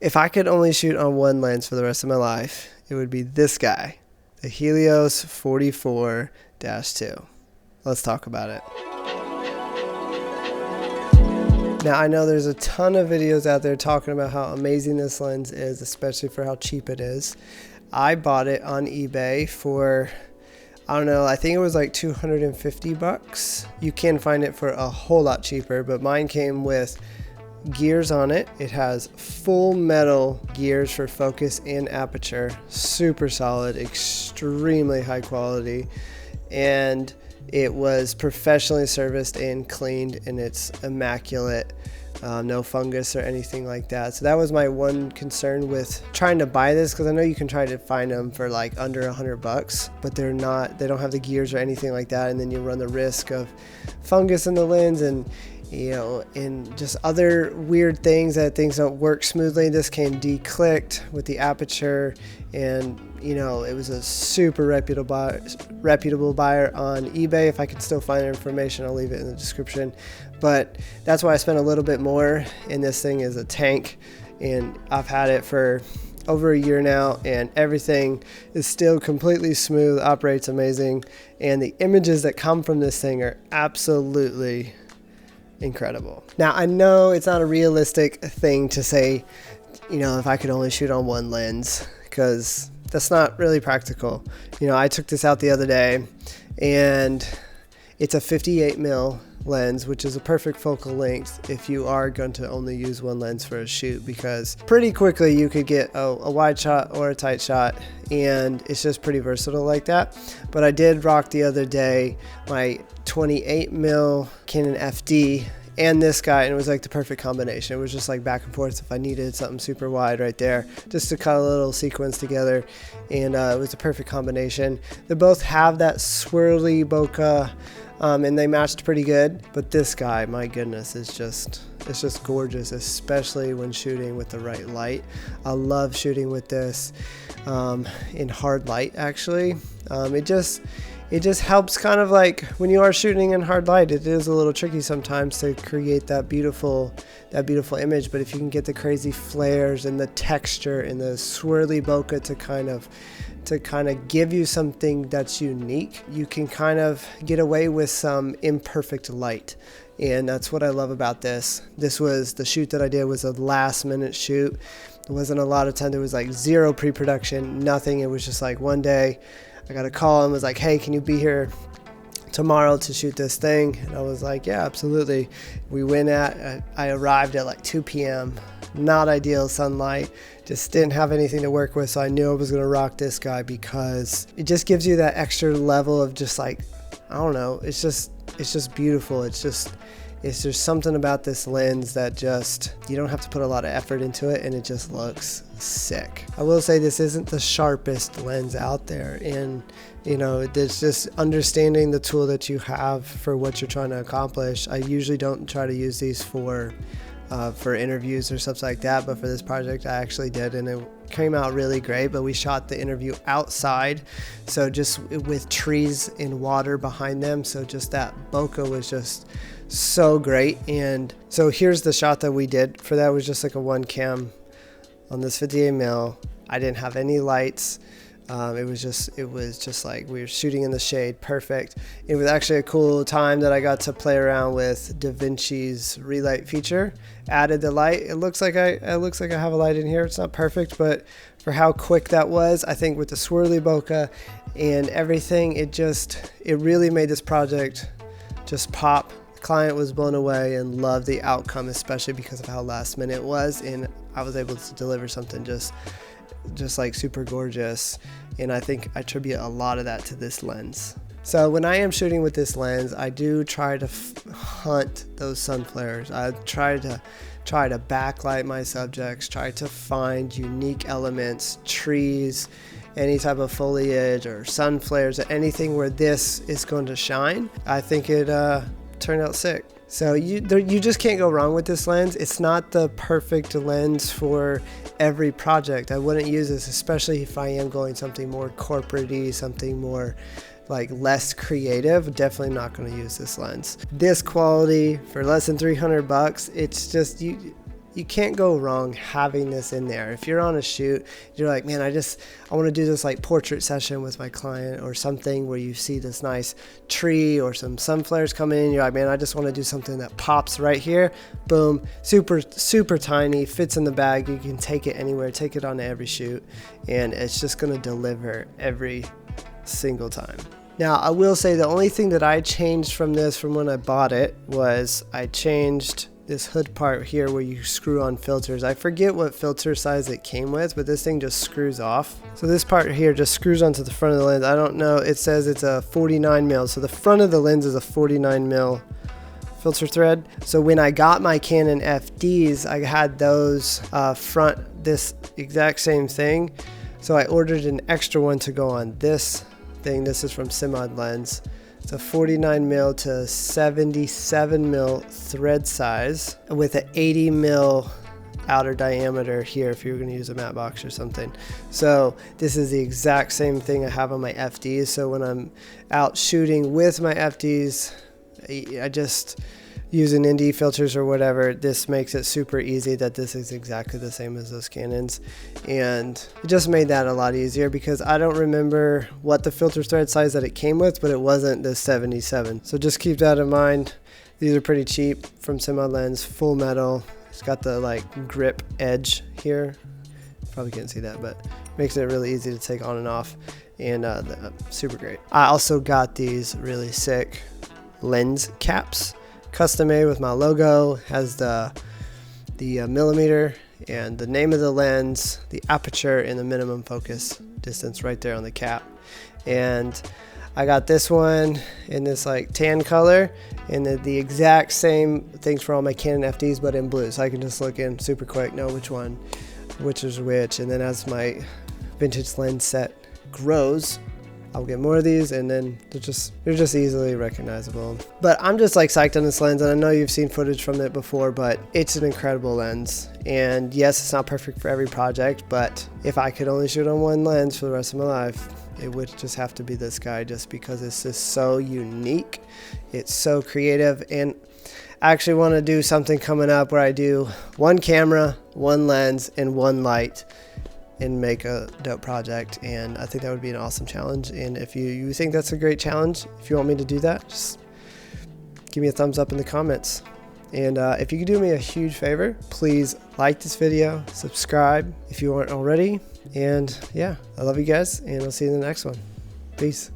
If I could only shoot on one lens for the rest of my life, it would be this guy, the Helios 44-2. Let's talk about it. Now, I know there's a ton of videos out there talking about how amazing this lens is, especially for how cheap it is. I bought it on eBay for, I don't know, I think it was like 250 bucks. You can find it for a whole lot cheaper, but mine came with gears on it. It has full metal gears for focus and aperture, super solid, extremely high quality, and it was professionally serviced and cleaned, and it's immaculate. No fungus or anything like that. So that was my one concern with trying to buy this, because I know you can try to find them for like under 100 bucks, but they don't have the gears or anything like that, and then you run the risk of fungus in the lens and and just other weird things, that things don't work smoothly. This came de-clicked with the aperture, and it was a super reputable buyer on eBay. If I can still find their information, I'll leave it in the description. But that's why I spent a little bit more, and this thing is a tank, and I've had it for over a year now, and everything is still completely smooth, operates amazing, and the images that come from this thing are absolutely incredible. Now, I know it's not a realistic thing to say, if I could only shoot on one lens, because that's not really practical. I took this out the other day, and it's a 58 mil lens, which is a perfect focal length if you are going to only use one lens for a shoot, because pretty quickly you could get a wide shot or a tight shot, and it's just pretty versatile like that. But I did rock the other day my 28 mil Canon FD and this guy, and it was like the perfect combination. It was just like back and forth if I needed something super wide right there, just to cut a little sequence together, and it was a perfect combination. They both have that swirly bokeh, and they matched pretty good. But this guy, my goodness, it's just gorgeous, especially when shooting with the right light. I love shooting with this in hard light, actually. It just helps, kind of like when you are shooting in hard light, it is a little tricky sometimes to create that beautiful image. But if you can get the crazy flares and the texture and the swirly bokeh to kind of give you something that's unique, you can kind of get away with some imperfect light. And that's what I love about this. This was the shoot that I did, was a last minute shoot. It wasn't a lot of time. There was like zero pre-production, nothing. It was just like one day I got a call and was like, hey, can you be here tomorrow to shoot this thing? And I was like, yeah, absolutely. I arrived at like 2 p.m. Not ideal sunlight, just didn't have anything to work with. So I knew I was going to rock this guy, because it just gives you that extra level of just like, I don't know, it's just beautiful. It's just something about this lens that just, you don't have to put a lot of effort into it, and it just looks sick. I will say this isn't the sharpest lens out there, and it's just understanding the tool that you have for what you're trying to accomplish. I usually don't try to use these for interviews or stuff like that, but for this project I actually did, and it came out really great. But we shot the interview outside, so just with trees and water behind them, so just that bokeh was just so great. And so here's the shot that we did for that. It was just like a one cam on this 58 mil. I didn't have any lights. It was just like we were shooting in the shade, perfect. It was actually a cool time that I got to play around with DaVinci's relight feature. Added the light. It looks like I have a light in here. It's not perfect, but for how quick that was, I think with the swirly bokeh and everything, it really made this project just pop. The client was blown away and loved the outcome, especially because of how last minute it was, and I was able to deliver something just like super gorgeous. And I think I attribute a lot of that to this lens. So when I am shooting with this lens, I do try to hunt those sun flares. I try to backlight my subjects, try to find unique elements, trees, any type of foliage or sun flares, or anything where this is going to shine. I think it turned out sick. So you just can't go wrong with this lens. It's not the perfect lens for every project. I wouldn't use this, especially if I am going something more corporate-y, something more like less creative. Definitely not going to use this lens. This quality for less than 300 bucks, it's just you can't go wrong having this in there. If you're on a shoot, you're like, man, I want to do this like portrait session with my client or something where you see this nice tree or some sunflowers coming in. You're like, man, I just want to do something that pops right here. Boom, super, super tiny, fits in the bag. You can take it anywhere, take it on every shoot, and it's just going to deliver every single time. Now, I will say the only thing that I changed from this from when I bought it was I changed this hood part here where you screw on filters. I forget what filter size it came with, but this thing just screws off. So this part here just screws onto the front of the lens. I don't know, it says it's a 49 mil. So the front of the lens is a 49 mil filter thread. So when I got my Canon FDs, I had those front, this exact same thing. So I ordered an extra one to go on this thing. This is from Simod Lens. It's a 49 mil to 77 mil thread size with an 80 mil outer diameter here if you're going to use a matte box or something. So this is the exact same thing I have on my FDs. So when I'm out shooting with my FDs, I just using ND filters or whatever, this makes it super easy that this is exactly the same as those Canons. And it just made that a lot easier because I don't remember what the filter thread size that it came with, but it wasn't the 77. So just keep that in mind. These are pretty cheap from Simod Lens, full metal. It's got the like grip edge here. Probably can't see that, but makes it really easy to take on and off, and super great. I also got these really sick lens caps, custom made with my logo. Has the millimeter and the name of the lens, the aperture, and the minimum focus distance right there on the cap. And I got this one in this like tan color, and the exact same things for all my Canon FDs, but in blue, so I can just look in super quick, know which is which. And then as my vintage lens set grows, I'll get more of these, and then they're just easily recognizable. But I'm just like psyched on this lens, and I know you've seen footage from it before, but it's an incredible lens. And yes, it's not perfect for every project, but if I could only shoot on one lens for the rest of my life, it would just have to be this guy, just because it's just so unique. It's so creative, and I actually want to do something coming up where I do one camera, one lens, and one light, and make a dope project. And I think that would be an awesome challenge. And if you think that's a great challenge, if you want me to do that, just give me a thumbs up in the comments. And if you could do me a huge favor, please like this video, subscribe if you aren't already. And yeah, I love you guys, and I'll see you in the next one. Peace.